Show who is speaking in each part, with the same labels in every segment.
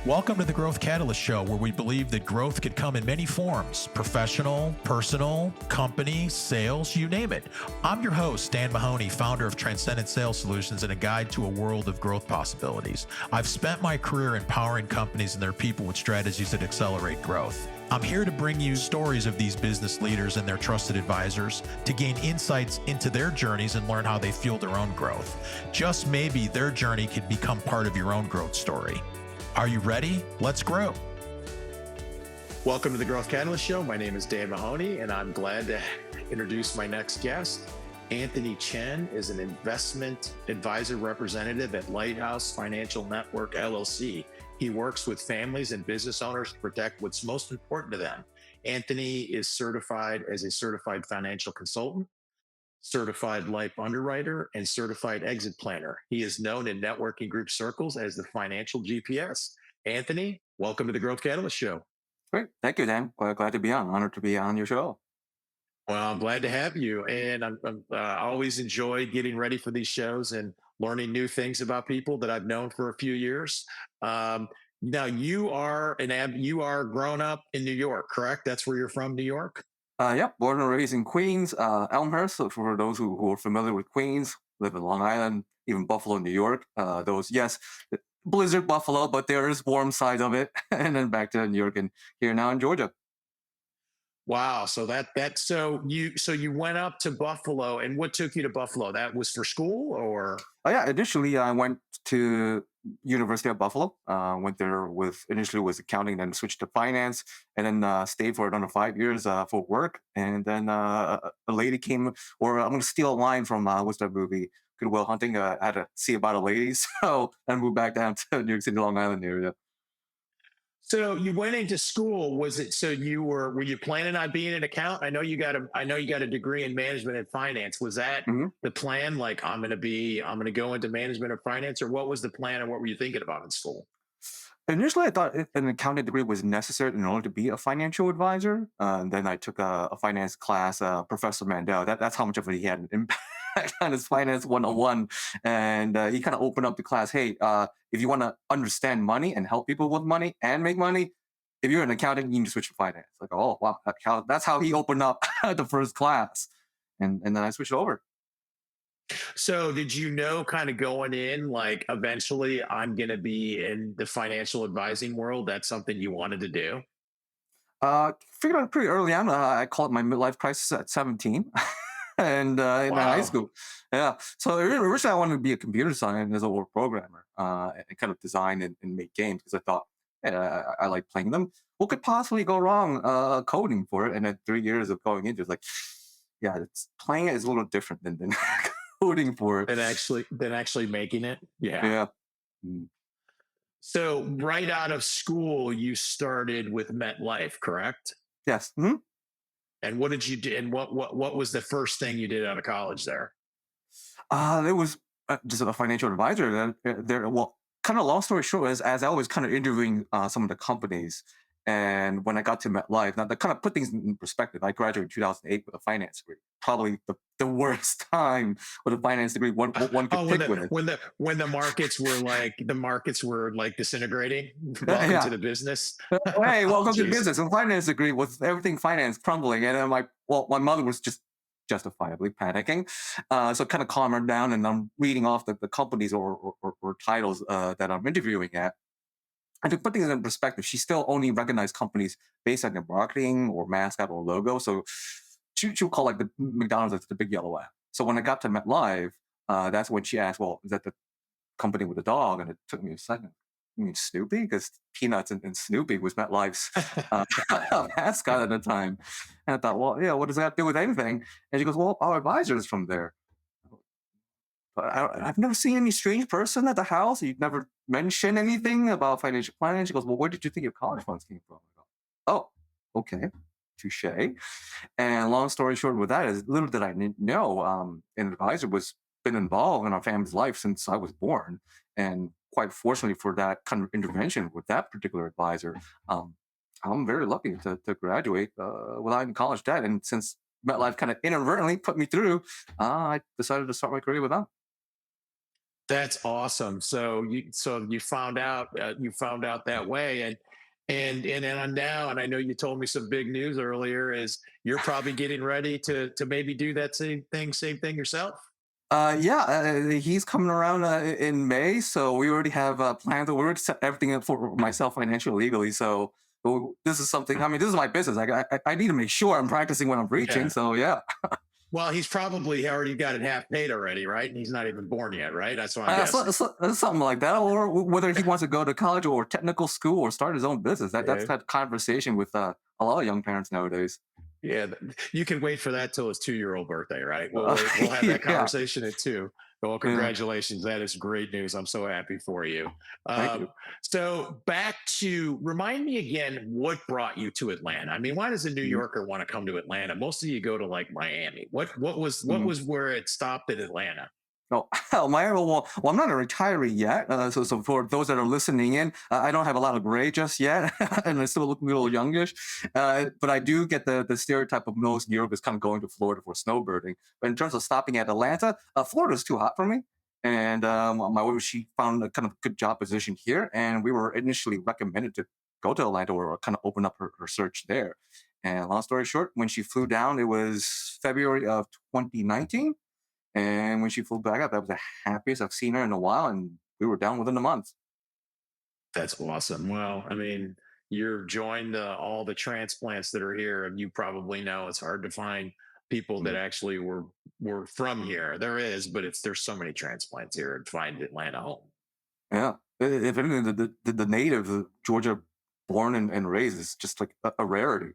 Speaker 1: Welcome to the Growth Catalyst Show, where we believe that growth could come in many forms: professional, personal, company, sales, you name it. I'm your host, Dan Mahoney, founder of Transcendent Sales Solutions and a guide to a world of growth possibilities. I've spent my career empowering companies and their people with strategies that accelerate growth. I'm here to bring you stories of these business leaders and their trusted advisors to gain insights into their journeys and learn how they fuel their own growth. Just maybe their journey could become part of your own growth story. Are you ready? Let's grow. Welcome to the Growth Catalyst Show. My name is Dan Mahoney, and I'm glad to introduce my next guest. Anthony Chen is an investment advisor representative at Lighthouse Financial Network, LLC. He works with families and business owners to protect what's most important to them. Anthony is certified as a certified financial consultant, certified life underwriter, and certified exit planner. He is known in networking group circles as the financial GPS. Anthony, welcome to the Growth Catalyst Show.
Speaker 2: Great. Thank you, Dan. Glad to be on. Honored to be on your show.
Speaker 1: Well, I'm glad to have you. And I always enjoy getting ready for these shows and learning new things about people that I've known for a few years. Now, you are grown up in New York, correct? That's where you're from, New York?
Speaker 2: Yep, born and raised in Queens, Elmhurst. So for those who are familiar with Queens, live in Long Island, even Buffalo, New York. Blizzard Buffalo, but there is warm side of it. And then back to New York and here now in Georgia.
Speaker 1: Wow. So you went up to Buffalo, and what took you to Buffalo? That was for school, or?
Speaker 2: Initially I went to University of Buffalo. Went there initially was accounting, then switched to finance, and then stayed for another 5 years for work. And then a lady came, or I'm going to steal a line from what's that movie? Good Will Hunting. I had to see about a lady, so I moved back down to New York City, Long Island area.
Speaker 1: So you went into school. Was it so were you planning on being an accountant? I know you got a degree in management and finance. Was that the plan? Like, I'm going to go into management or finance, or what was the plan, and what were you thinking about in school?
Speaker 2: Initially, I thought an accounting degree was necessary in order to be a financial advisor. And then I took a finance class, Professor Mandel. That's how much of he had an impact on his finance 101. And he kind of opened up the class. Hey, if you want to understand money and help people with money and make money, if you're an accountant, you need to switch to finance. Like, oh, wow. That's how he opened up the first class. And then I switched over.
Speaker 1: So did you know, kind of going in, like, eventually I'm going to be in the financial advising world? That's something you wanted to do?
Speaker 2: Figured out pretty early on. I call it my midlife crisis at 17. And in high school. Yeah. So originally I wanted to be a computer scientist or programmer and kind of design and make games, because I thought, hey, I like playing them. What could possibly go wrong coding for it? And then 3 years of going into it, like, yeah, playing it is a little different than coding for it.
Speaker 1: Than actually making it. Yeah.
Speaker 2: Yeah.
Speaker 1: So right out of school, you started with MetLife, correct?
Speaker 2: Yes. Mm-hmm.
Speaker 1: And what did you do? And what was the first thing you did out of college there?
Speaker 2: It was just a financial advisor. Well, kind of long story short, as I was kind of interviewing some of the companies, and when I got to MetLife, now to kind of put things in perspective, I graduated in 2008 with a finance degree. Probably the worst time with a finance degree one could pick with it.
Speaker 1: When the markets were like disintegrating. Welcome to the business.
Speaker 2: Hey, welcome to business. A finance degree with everything finance crumbling, and then my mother was just justifiably panicking. So kind of calm her down, and I'm reading off the companies or titles that I'm interviewing at. And to put things in perspective, she still only recognized companies based on their marketing or mascot or logo. So she would call like the McDonald's like the big yellow app. So when I got to MetLife, that's when she asked, well, is that the company with the dog? And it took me a second. You mean Snoopy? Because Peanuts and Snoopy was MetLife's mascot at the time. And I thought, well, yeah, what does that have to do with anything? And she goes, well, our advisor is from there. But I've never seen any strange person at the house. You've never mentioned anything about financial planning. She goes, well, where did you think your college funds came from? I go, oh, okay, touche. And long story short with that is, little did I know, an advisor been involved in our family's life since I was born. And quite fortunately for that kind of intervention with that particular advisor, I'm very lucky to graduate without any college debt. And since MetLife kind of inadvertently put me through, I decided to start my career with them.
Speaker 3: That's awesome. So you found out that way, and then now, and I know you told me some big news earlier, is you're probably getting ready to maybe do that same thing yourself.
Speaker 2: Yeah, he's coming around in May, so we already have plans. We already set everything up for myself financially, legally. So this is something. I mean, this is my business. I need to make sure I'm practicing what I'm preaching.
Speaker 3: Yeah.
Speaker 2: So yeah.
Speaker 3: Well, he's probably already got it half paid already, right? And he's not even born yet, right? That's what I'm guessing.
Speaker 2: Something like that, or whether he wants to go to college or technical school or start his own business. That's
Speaker 3: Yeah.
Speaker 2: that conversation with a lot of young parents nowadays.
Speaker 3: Yeah, you can wait for that till his 2-year-old birthday, right? We'll
Speaker 2: Uh,
Speaker 3: wait. We'll have that
Speaker 2: yeah,
Speaker 3: conversation at 2. Well,
Speaker 2: yeah.
Speaker 3: congratulations. That is great news. I'm so happy for you.
Speaker 2: Thank you.
Speaker 3: So back to remind me again what brought you to Atlanta. I mean, why does a New
Speaker 2: Mhm.
Speaker 3: Yorker want to come to Atlanta? Most of you go to like Miami. What was where it stopped at Atlanta?
Speaker 2: Oh, I'm not a retiree yet. So for those that are listening in, I don't have a lot of gray just yet, and I still look a little youngish. But I do get the stereotype of most New Yorkers kind of going to Florida for snowbirding. But in terms of stopping at Atlanta, Florida's too hot for me. And my wife, she found a kind of good job position here, and we were initially recommended to go to Atlanta or kind of open up her search there. And long story short, when she flew down, it was February of 2019, and when she flew back up, that was the happiest I've seen her in a while, and we were down within a month.
Speaker 3: That's awesome. Well, I mean, you're joined all the transplants that are here, and you probably know it's hard to find people that
Speaker 2: Mm.
Speaker 3: actually were from here. There is, but there's so many transplants here to find Atlanta home.
Speaker 2: Yeah. If anything, the native, the Georgia born and raised, is just like a rarity.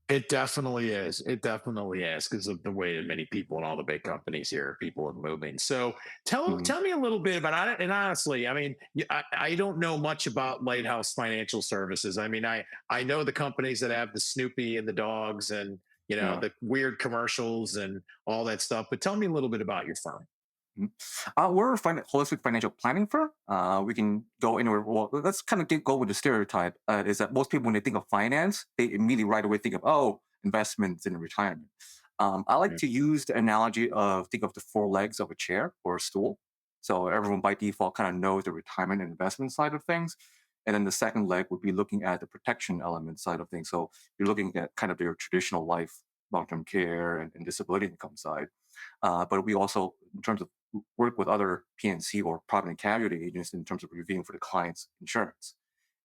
Speaker 3: It definitely is. It definitely is because of the way that many people and all the big companies here, people are moving. So
Speaker 2: Mhm.
Speaker 3: tell me a little bit about it. And honestly, I mean, I don't know much about Lighthouse Financial Services. I mean, I know the companies that have the Snoopy and the dogs and
Speaker 2: Yeah.
Speaker 3: the weird commercials and all that stuff. But tell me a little bit about your firm.
Speaker 2: Mhm. We're a holistic financial planning firm. We can go anywhere. Well, let's kind of go with the stereotype. Is that most people, when they think of finance, they immediately right away think of, oh, investments and retirement. I like
Speaker 3: Yeah.
Speaker 2: to use the analogy of think of the four legs of a chair or a stool. So everyone by default kind of knows the retirement and investment side of things. And then the second leg would be looking at the protection element side of things. So you're looking at kind of your traditional life, long-term care, and disability income side. But we also, in terms of work with other PNC or property and casualty agents in terms of reviewing for the client's insurance.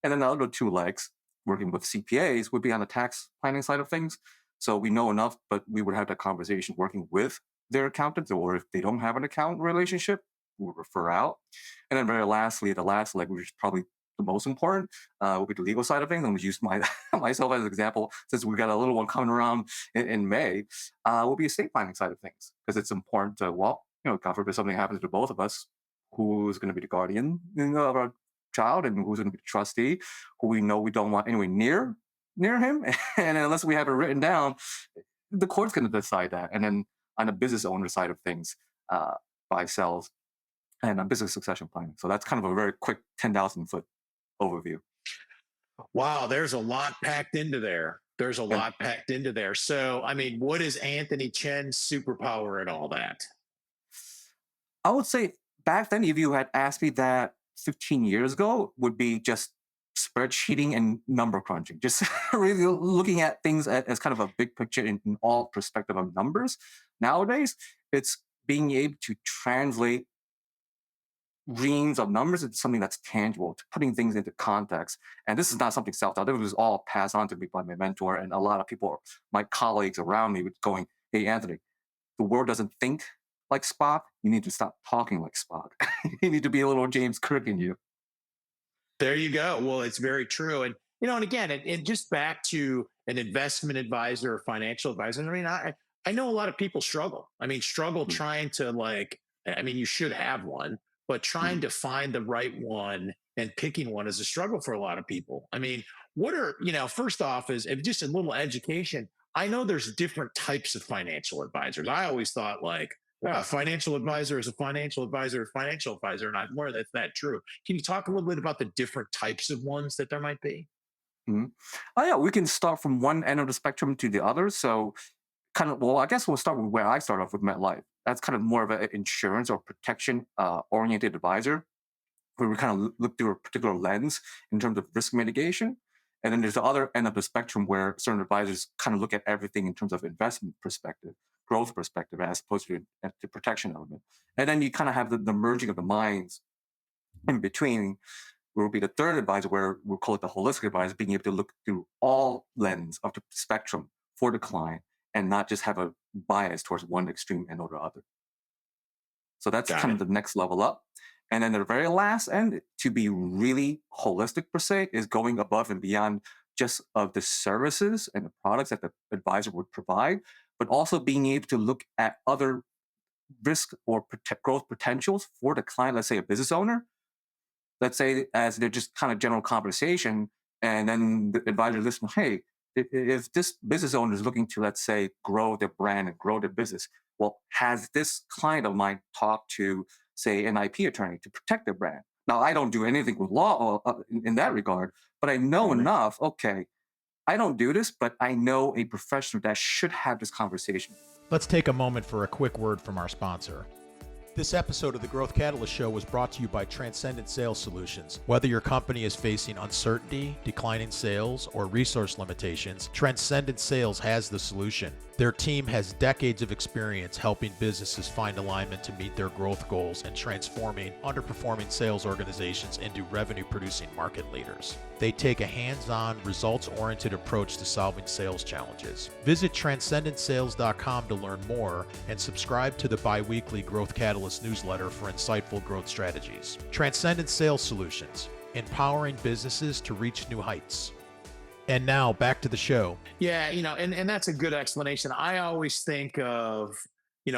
Speaker 2: And then the other two legs, working with CPAs, would be on the tax planning side of things. So we know enough, but we would have that conversation working with their accountants, or if they don't have an accountant relationship, we'll refer out. And then very lastly, the last leg, which is probably the most important, will be the legal side of things. I'm going to use myself as an example, since we got a little one coming around in May, will be estate planning side of things, because it's important to, well, God forbid something happens to both of us, who's going to be the guardian, of our child, and who's going to be the trustee, who we know we don't want anywhere near him. And unless we have it written down, the court's going to decide that. And then on the business owner side of things, uh, buy, sells, and business succession planning. So that's kind of a very quick 10,000-foot overview.
Speaker 3: Wow, there's a lot packed into there. There's a
Speaker 2: Yeah.
Speaker 3: lot packed into there. So, I mean, what is Anthony Chen's superpower and all that?
Speaker 2: I would say back then, if you had asked me that 15 years ago, would be just spreadsheeting and number crunching, just really looking at things as kind of a big picture in all perspective of numbers. Nowadays, it's being able to translate reams of numbers into something that's tangible, to putting things into context. And this is not something self-taught. This was all passed on to me by my mentor, and a lot of people, my colleagues around me, would going, "Hey, Anthony, the world doesn't think like Spock. You need to stop talking like Spock. You need to be a little James Kirk in you."
Speaker 3: There you go. Well, it's very true. And, and again, and just back to an investment advisor or financial advisor. I mean, I know a lot of people struggle. I mean, struggle
Speaker 2: Mm,
Speaker 3: trying to I mean, you should have one, but trying
Speaker 2: mm,
Speaker 3: to find the right one and picking one is a struggle for a lot of people. I mean, what are, first off, is if just a little education. I know there's different types of financial advisors. I always thought like, a financial advisor is a financial advisor, financial advisor, and I've learned that's that true. Can you talk a little bit about the different types of ones that there might be?
Speaker 2: mm. Oh yeah, we can start from one end of the spectrum to the other. So kind of, well, I guess we'll start with where I start off with MetLife. that's kind of more of an insurance or protection oriented advisor, where we kind of look through a particular lens in terms of risk mitigation. And then there's the other end of the spectrum where certain advisors kind of look at everything in terms of investment perspective, growth perspective, as opposed to the protection element. And then you kind of have the merging of the minds in between, will be the third advisor, where we'll call it the holistic advisor, being able to look through all lens of the spectrum for the client and not just have a bias towards one extreme and or the other. So that's
Speaker 3: Got
Speaker 2: kind
Speaker 3: it.
Speaker 2: of the next level up. And then the very last end, to be really holistic per se, is going above and beyond just of the services and the products that the advisor would provide, but also being able to look at other risk or growth potentials for the client. Let's say a business owner, let's say as they're just kind of general conversation, and then the advisor listens, hey, if this business owner is looking to, let's say, grow their brand and grow their business, well, has this client of mine talked to, say, an IP attorney to protect their brand? Now, I don't do anything with law in that regard, but I know
Speaker 3: Mhm.
Speaker 2: enough. Okay, I don't do this, but I know a professional that should have this conversation.
Speaker 1: Let's take a moment for a quick word from our sponsor. This episode of the Growth Catalyst Show was brought to you by Transcendent Sales Solutions. Whether your company is facing uncertainty, declining sales, or resource limitations, Transcendent Sales has the solution. Their team has decades of experience helping businesses find alignment to meet their growth goals and transforming underperforming sales organizations into revenue-producing market leaders. They take a hands-on, results-oriented approach to solving sales challenges. Visit transcendentsales.com to learn more and subscribe to the bi-weekly Growth Catalyst newsletter for insightful growth strategies. Transcendent Sales Solutions, empowering businesses to reach new heights. And now back to the show.
Speaker 3: Yeah, and that's a good explanation. I always think of,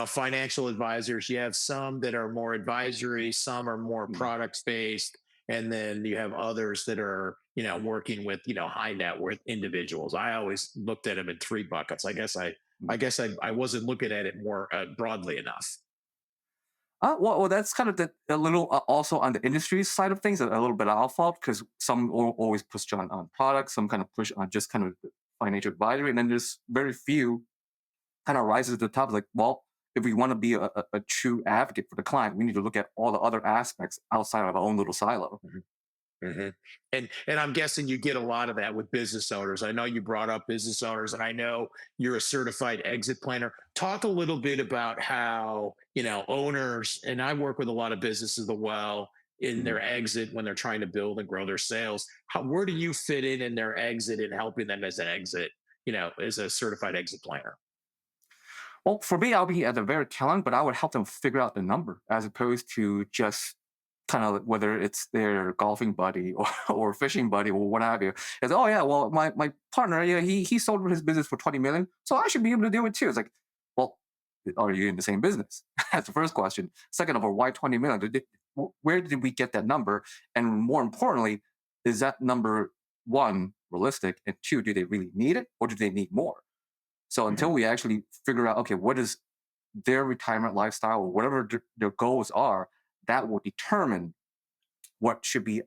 Speaker 3: financial advisors. You have some that are more advisory, some are more products based, and then you have others that are, working with, high net worth individuals. I always looked at them in three buckets. I wasn't looking at it more broadly enough.
Speaker 2: Well, that's kind of a little also on the industry side of things, a little bit our fault, because some always push on products, some kind of push on just kind of financial advisory, and then there's very few kind of rises to the top. Like, well, if we want to be a true advocate for the client, we need to look at all the other aspects outside of our own little silo.
Speaker 3: hmm And I'm guessing you get a lot of that with business owners. I know you brought up business owners, and I know you're a certified exit planner. Talk a little bit about how owners, and I work with a lot of businesses as well in
Speaker 2: Mhm.
Speaker 3: their exit when they're trying to build and grow their sales. Where do you fit in their exit and helping them as an exit? As a certified exit planner.
Speaker 2: Well, for me, I'll be at the very tail end, but I would help them figure out the number as opposed to just kind of whether it's their golfing buddy or fishing buddy or what have you. It's, oh yeah, well, my partner, yeah, he sold his business for 20 million, so I should be able to do it too. It's like, well, are you in the same business? That's the first question. Second of all, why 20 million? Where did we get that number? And more importantly, is that number one realistic? And two, do they really need it or do they need more? So until
Speaker 3: Mhm.
Speaker 2: we actually figure out, okay, what is their retirement lifestyle or whatever their goals are, that will determine what should be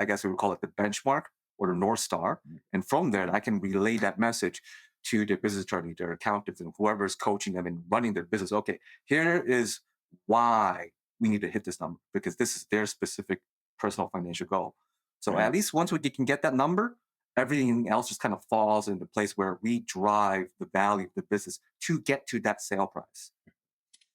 Speaker 2: I guess we would call it the benchmark or the North Star. And from there, I can relay that message to their business attorney, their accountants, and whoever is coaching them and running their business. Okay, here is why we need to hit this number because this is their specific personal financial goal. So
Speaker 3: Right.
Speaker 2: at least once we can get that number, everything else just kind of falls into place where we drive the value of the business to get to that sale price.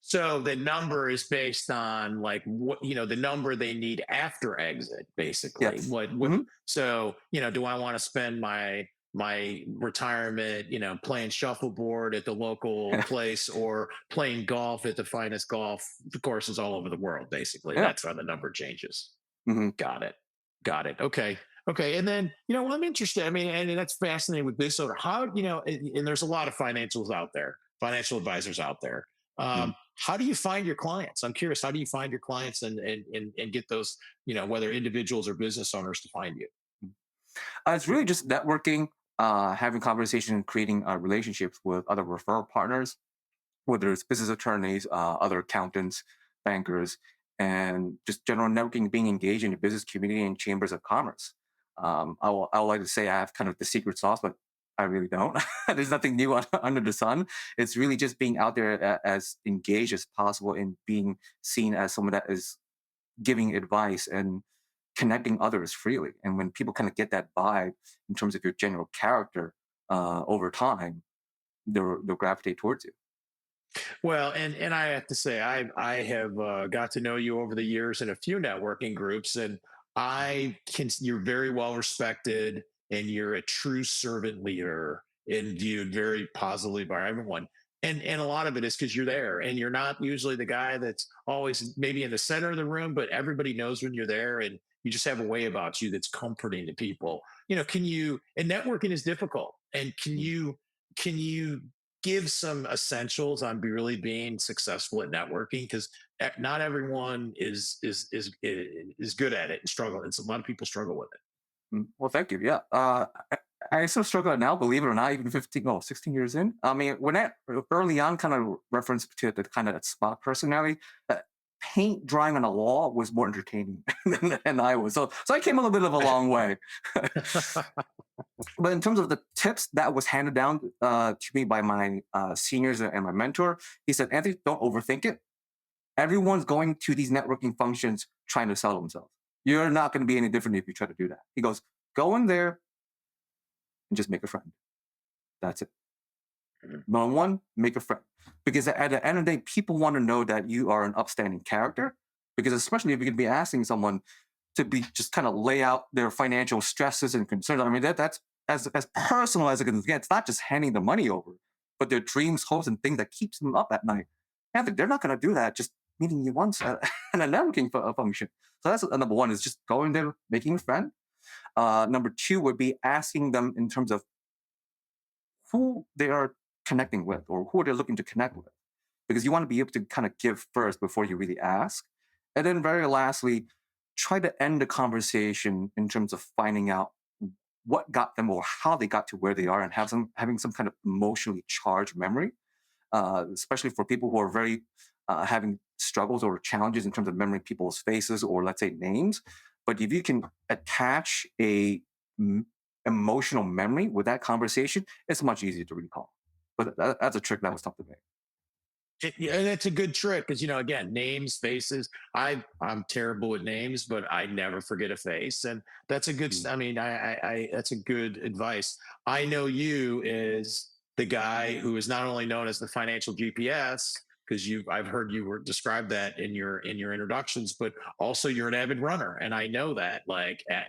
Speaker 3: So the number is based on like what the number they need after exit, basically.
Speaker 2: Yes.
Speaker 3: What
Speaker 2: Mhm.
Speaker 3: so do I want to spend my retirement, playing shuffleboard at the local place or playing golf at the finest golf courses all over the world, basically.
Speaker 2: Yeah.
Speaker 3: That's how the number changes.
Speaker 2: Mhm.
Speaker 3: Got it. Got it. Okay. Okay. And then, well, I'm interested. I mean, and that's fascinating with this owner. How, and there's a lot of financials out there, financial advisors out there.
Speaker 2: Mhm.
Speaker 3: How do you find your clients? I'm curious. How do you find your clients and get those, whether individuals or business owners to find you?
Speaker 2: It's really just networking, having conversation, and creating relationships with other referral partners, whether it's business attorneys, other accountants, bankers, and just general networking, being engaged in the business community and chambers of commerce. I would like to say I have kind of the secret sauce, but I really don't. There's nothing new under the sun. It's really just being out there as engaged as possible and being seen as someone that is giving advice and connecting others freely. And when people kind of get that vibe in terms of your general character over time, they'll gravitate towards you.
Speaker 3: Well, and I have to say, I have got to know you over the years in a few networking groups, and you're very well respected, and you're a true servant leader, and viewed very positively by everyone. And a lot of it is because you're there, and you're not usually the guy that's always maybe in the center of the room, but everybody knows when you're there, and you just have a way about you that's comforting to people. Can you? And networking is difficult, and can you give some essentials on really being successful at networking? Because not everyone is good at it and struggle. And so a lot of people struggle with it.
Speaker 2: Well, thank you. Yeah. I still struggle now, believe it or not, even 15, 16 years in. I mean, when I early on kind of reference to the kind of that spot personality, paint drying on a wall was more entertaining than I was. So I came a little bit of a long way. But in terms of the tips that was handed down to me by my seniors and my mentor, he said, Anthony, don't overthink it. Everyone's going to these networking functions trying to sell themselves. You're not going to be any different if you try to do that. He goes, go in there and just make a friend. That's it. Number one, make a friend. Because at the end of the day, people want to know that you are an upstanding character. Because especially if you're going to be asking someone to be just kind of lay out their financial stresses and concerns. I mean, that's as personal as it can get. It's not just handing the money over, but their dreams, hopes, and things that keeps them up at night. Anthony, they're not going to do that just meeting you once at a networking function. So that's number one, is just going there, making a friend. Number two would be asking them in terms of who they are connecting with or who they're looking to connect with. Because you want to be able to kind of give first before you really ask. And then very lastly, try to end the conversation in terms of finding out what got them or how they got to where they are and having some kind of emotionally charged memory, especially for people who are very having struggles or challenges in terms of remembering people's faces or let's say names. But if you can attach a emotional memory with that conversation, it's much easier to recall. But that's a trick that was taught to me.
Speaker 3: Yeah, and it's a good trick because again, names, faces. I'm terrible with names, but I never forget a face, and that's a good. I mean, I that's a good advice. I know you is the guy who is not only known as the financial GPS because I've heard you describe that in your introductions, but also you're an avid runner, and I know that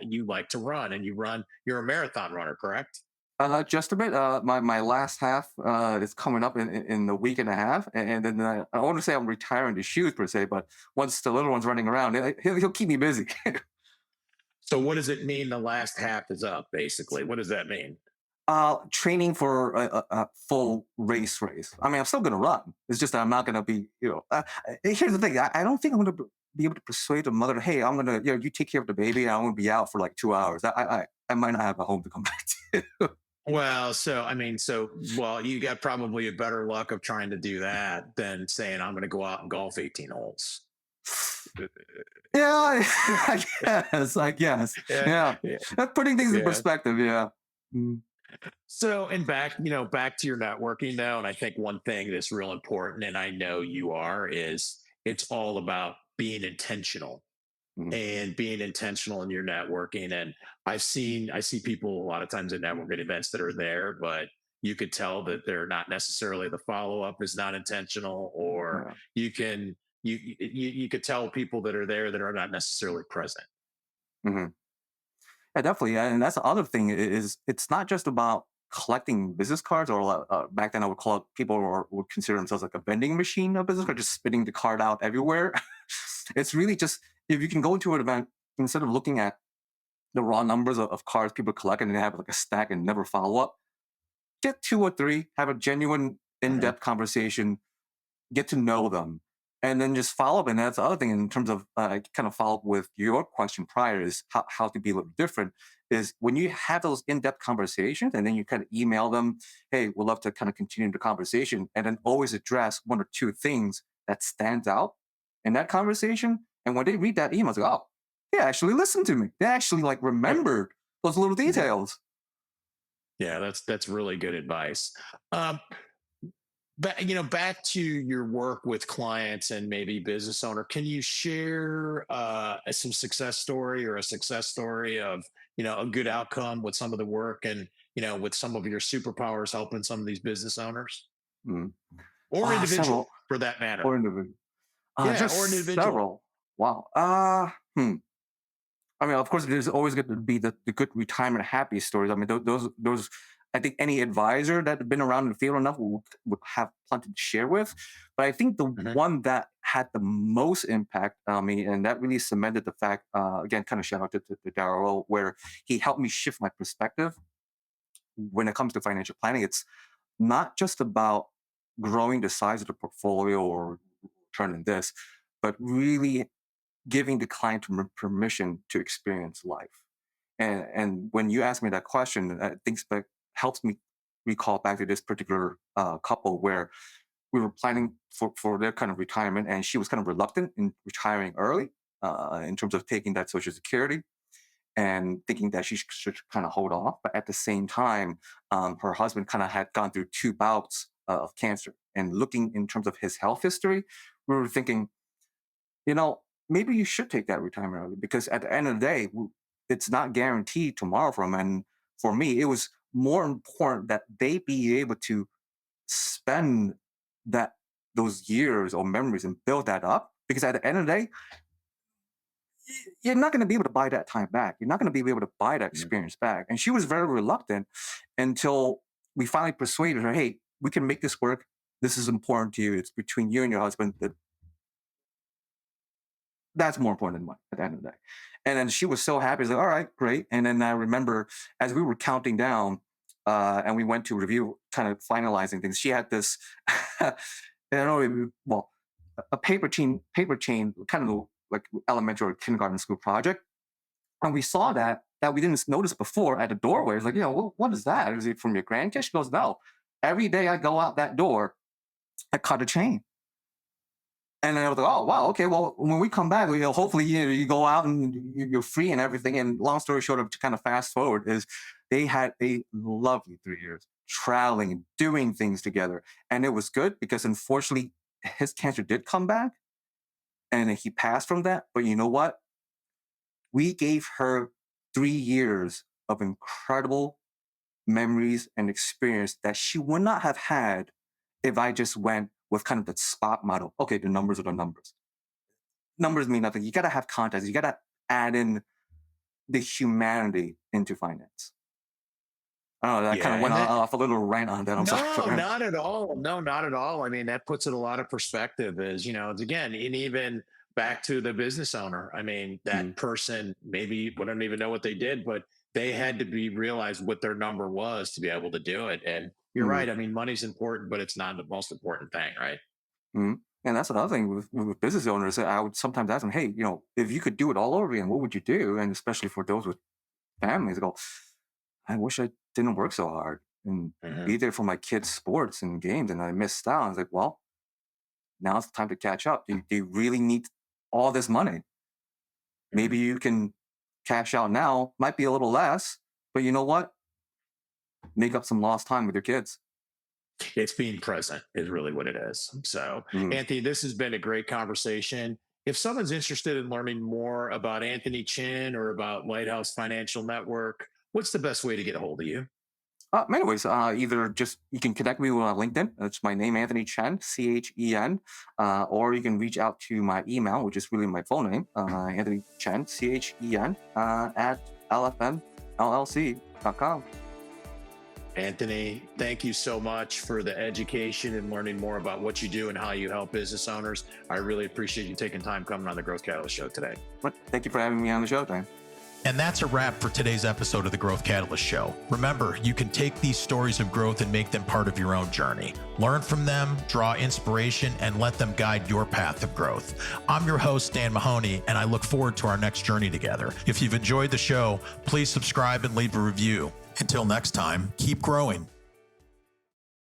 Speaker 3: you like to run, and you're a marathon runner, correct?
Speaker 2: Just a bit. My last half is coming up in a week and a half, and then I don't want to say I'm retiring the shoes per se, but once the little one's running around, he'll keep me busy.
Speaker 3: So what does it mean the last half is up, basically? What does that mean?
Speaker 2: Training for a full race. I mean, I'm still going to run. It's just that I'm not going to be, here's the thing. I don't think I'm going to be able to persuade the mother, hey, I'm going to, you take care of the baby and I'm going to be out for like 2 hours. I might not have a home to come back to.
Speaker 3: Well, you got probably a better luck of trying to do that than saying I'm going to go out and golf 18 holes.
Speaker 2: Yeah, I guess. Yeah. Putting things in perspective. Yeah.
Speaker 3: So, and back to your networking though. And I think one thing that's real important, and I know you are, is it's all about being intentional. And being intentional in your networking. And I see people a lot of times at networking events that are there, but you could tell that they're not necessarily, the follow-up is not intentional, or you could tell people that are there that are not necessarily present.
Speaker 2: Mm-hmm. Yeah, definitely. And that's the other thing is it's not just about collecting business cards, or back then I would call it, people would consider themselves like a vending machine of business card, just spitting the card out everywhere. It's really just, if you can go into an event, instead of looking at the raw numbers of cards people collect and they have like a stack and never follow up, get 2 or 3, have a genuine in-depth conversation, get to know them, and then just follow up. And that's the other thing in terms of kind of follow up with your question prior, is how to be a little different, is when you have those in-depth conversations and then you kind of email them, hey, we'd love to kind of continue the conversation, and then always address 1 or 2 things that stands out in that conversation. And when they read that email, it's like, oh, they actually listened to me. They actually remembered those little details.
Speaker 3: Yeah, that's really good advice. Um, back to your work with clients and maybe business owner, can you share some success story or a success story of, a good outcome with some of the work and, with some of your superpowers helping some of these business owners
Speaker 2: Mm.
Speaker 3: or individual
Speaker 2: Several
Speaker 3: for that matter?
Speaker 2: or individual.
Speaker 3: Yeah, or an
Speaker 2: Just
Speaker 3: individual.
Speaker 2: several. Wow. I mean, of course, there's always going to be the good retirement happy stories. I mean, those. I think any advisor that had been around in the field enough would have plenty to share with. But I think the
Speaker 3: Mhm.
Speaker 2: one that had the most impact on me, and that really cemented the fact, again, kind of shout out to Darrell, where he helped me shift my perspective when it comes to financial planning. It's not just about growing the size of the portfolio or turning this, but really giving the client permission to experience life. And when you ask me that question, I think that helps me recall back to this particular couple where we were planning for their kind of retirement, and she was kind of reluctant in retiring early in terms of taking that Social Security and thinking that she should kind of hold off. But at the same time, her husband kind of had gone through 2 bouts of cancer. And looking in terms of his health history, we were thinking, maybe you should take that retirement early because at the end of the day, it's not guaranteed tomorrow for him. And for me, it was more important that they be able to spend that those years or memories and build that up because at the end of the day, you're not going to be able to buy that time back. You're not going to be able to buy that experience back. And she was very reluctant until we finally persuaded her, hey, we can make this work. This is important to you. It's between you and your husband. That's more important than money at the end of the day. And then she was so happy. She's like, all right, great. And then I remember as we were counting down and we went to review, kind of finalizing things, she had this, I don't know, well, a paper chain, kind of like elementary or kindergarten school project. And we saw that we didn't notice before at the doorway. It's like, what is that? Is it from your grandkids? She goes, no. Every day I go out that door, I cut a chain. And then I was like, oh, wow, okay, well, when we come back, hopefully you go out and you're free and everything. And long story short, to kind of fast forward, is they had a lovely 3 years traveling and doing things together. And it was good because unfortunately, his cancer did come back and he passed from that. But you know what? We gave her 3 years of incredible memories and experience that she would not have had if I just went with kind of the spot model. Okay, the numbers are the numbers. Numbers mean nothing. You got to have context. You got to add in the humanity into finance. I don't know. That kind of went off a little rant on that. I'm sorry.
Speaker 3: No, not at all. No, not at all. I mean, that puts it a lot of perspective is, again, and even back to the business owner. I mean, that person maybe we don't even know what they did, but they had to be realized what their number was to be able to do it. And you're right. I mean, money's important, but it's not the most important thing, right?
Speaker 2: And that's another thing with business owners. I would sometimes ask them, hey, if you could do it all over again, what would you do? And especially for those with families, I go, I wish I didn't work so hard and be there for my kids' sports and games. And I missed out. I was like, well, now it's time to catch up. Do you really need all this money? Maybe you can cash out now. Might be a little less, but you know what? Make up some lost time with your kids.
Speaker 3: It's being present is really what it is. So, Anthony, this has been a great conversation. If someone's interested in learning more about Anthony Chen or about Lighthouse Financial Network, what's the best way to get a hold of you?
Speaker 2: Many ways. Either just you can connect me with LinkedIn. That's my name, Anthony Chen, Chen, or you can reach out to my email, which is really my full name, Anthony Chen, Chen, at lfnllc.com.
Speaker 3: Anthony, thank you so much for the education and learning more about what you do and how you help business owners. I really appreciate you taking time coming on the Growth Catalyst Show today.
Speaker 2: Thank you for having me on the show, Dan.
Speaker 1: And that's a wrap for today's episode of the Growth Catalyst Show. Remember, you can take these stories of growth and make them part of your own journey. Learn from them, draw inspiration, and let them guide your path of growth. I'm your host, Dan Mahoney, and I look forward to our next journey together. If you've enjoyed the show, please subscribe and leave a review. Until next time, keep growing.